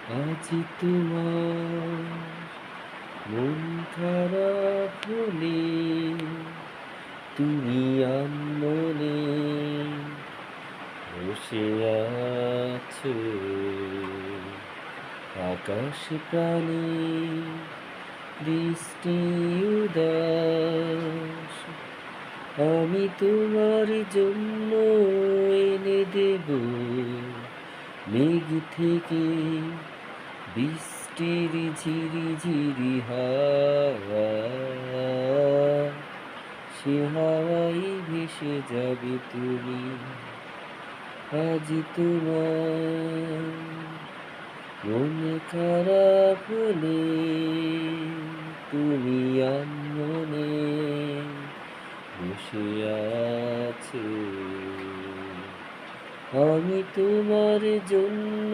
আজি তোমার মন খারাপ হলে তুমি আনমনে বসে আছো। আকাশ প্রাণী বৃষ্টি উদাস আমি তোমার জন্য এনে দেব মেঘ থেকে বৃষ্টির ঝিরি ঝিরি হাওয়া। সে হাওয়ায় ভেসে যাবে তুমি। আজ তোমার মন খারাপ হলে তুমি আনমনে বসে আছো। আমি তোমার জন্য